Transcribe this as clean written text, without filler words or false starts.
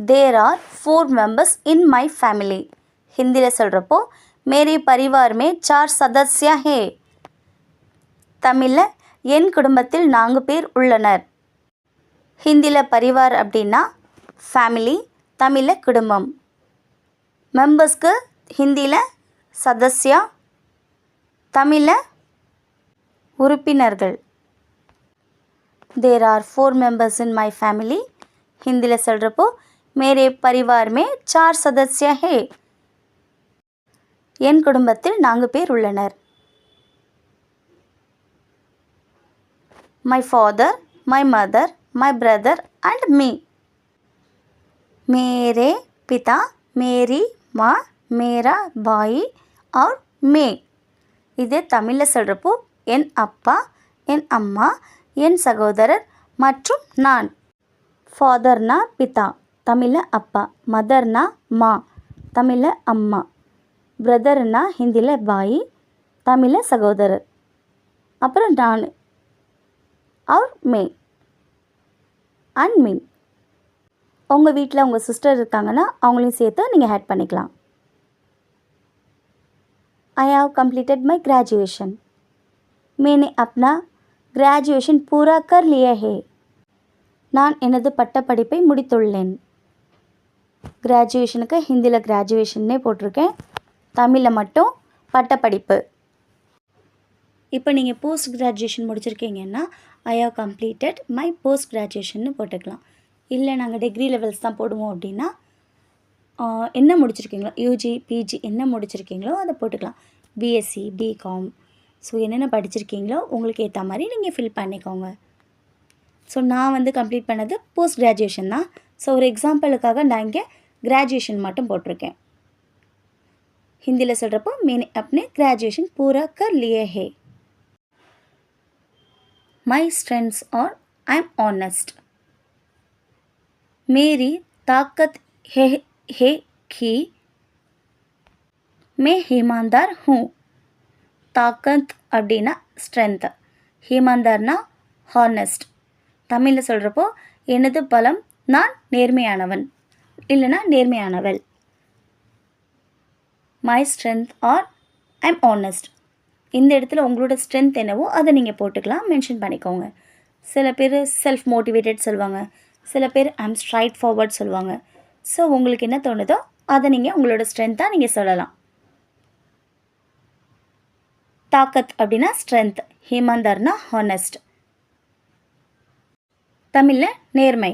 There are 4 members in my family. ஹிந்தியில் சொல்கிறப்போ மேரே பரிவார் மே 4 சதஸ்யா ஹே. தமிழில் என் குடும்பத்தில் 4 பேர் உள்ளனர். ஹிந்தியில் பரிவார் அப்படின்னா ஃபேமிலி, தமிழில் குடும்பம். மெம்பர்ஸ்க்கு ஹிந்தியில் சதஸ்யா, தமிழில் உறுப்பினர்கள். There are 4 members in my family. ஹிந்தியில் சொல்கிறப்போ மேரே பரிவார் மே 4 சதஸ்யா ஹே. என் குடும்பத்தில் 4 பேர் உள்ளனர். My father, my mother, my brother and me. மேரே பிதா, மேரி மாँ, மேரா பாய் और மே. இதே தமிழில் சொல்கிறப்போ என் அப்பா, என் அம்மா, என் சகோதரர் மற்றும் நான். ஃபாதர்னா பிதா, தமிழில் அப்பா. மதர்னா மா, தமிழில் அம்மா. பிரதர்னா ஹிந்தியில் பாய், தமிழில் சகோதரர். அப்புறம் நான் और மே அண்ட் மீ. உங்கள் வீட்டில் உங்கள் சிஸ்டர் இருக்காங்கன்னா அவங்களையும் சேர்த்து நீங்கள் ஆட் பண்ணிக்கலாம். I have completed my graduation. मैंने अपना graduation पूरा कर लिया है. நான் எனது பட்டப்படிப்பை முடித்துள்ளேன். கிராஜுவேஷனுக்கு ஹிந்தியில் கிராஜுவேஷன்னே போட்டிருக்கேன், தமிழில் மட்டும் பட்டப்படிப்பு. இப்போ நீங்கள் போஸ்ட் கிராஜுவேஷன் முடிச்சிருக்கீங்கன்னா I have completed my post கிராஜுவேஷன்னு போட்டுக்கலாம். இல்லை நாங்கள் டிகிரி லெவல்ஸ் தான் போடுவோம் அப்படின்னா என்ன முடிச்சிருக்கீங்களோ, யூஜி பிஜி என்ன முடிச்சிருக்கீங்களோ அதை போட்டுக்கலாம். பிஎஸ்சி, பிகாம், ஸோ என்னென்ன படிச்சிருக்கீங்களோ உங்களுக்கு ஏற்ற மாதிரி நீங்கள் ஃபில் பண்ணிக்கோங்க. ஸோ நான் கம்ப்ளீட் பண்ணது போஸ்ட் கிராஜுவேஷன் தான். ஸோ ஒரு எக்ஸாம்பிளுக்காக நான் இங்கே கிராஜுவேஷன் மட்டும் போட்டிருக்கேன். ஹிந்தியில் சொல்கிறப்போ मैंने अपने ग्रेजुएशन पूरा कर लिए है. My strengths are I'm honest. मेरी ताकत है कि मैं ईमानदार हूँ. தாக்கத் அப்படின்னா ஸ்ட்ரென்த், ஈமான்தார்னா ஹானஸ்ட். தமிழில் சொல்கிறப்போ எனது பலம் நான் நேர்மையானவன் இல்லைனா நேர்மையானவள். My strength are I'm honest. இந்த இடத்துல உங்களோட ஸ்ட்ரென்த் என்னவோ அதை நீங்கள் போட்டுக்கலாம், மென்ஷன் பண்ணிக்கோங்க. சில பேர் செல்ஃப் மோட்டிவேட்டட் சொல்லுவாங்க, சில பேர் ஐம் ஸ்ட்ரைட் ஃபார்வர்ட் சொல்லுவாங்க. ஸோ உங்களுக்கு என்ன தோணுதோ அதை நீங்கள் உங்களோட ஸ்ட்ரென்த்தாக நீங்கள் சொல்லலாம். தாக்கத் அப்படின்னா ஸ்ட்ரென்த், ஈமான்தார்னா ஹானஸ்ட். தமிழில் நேர்மை.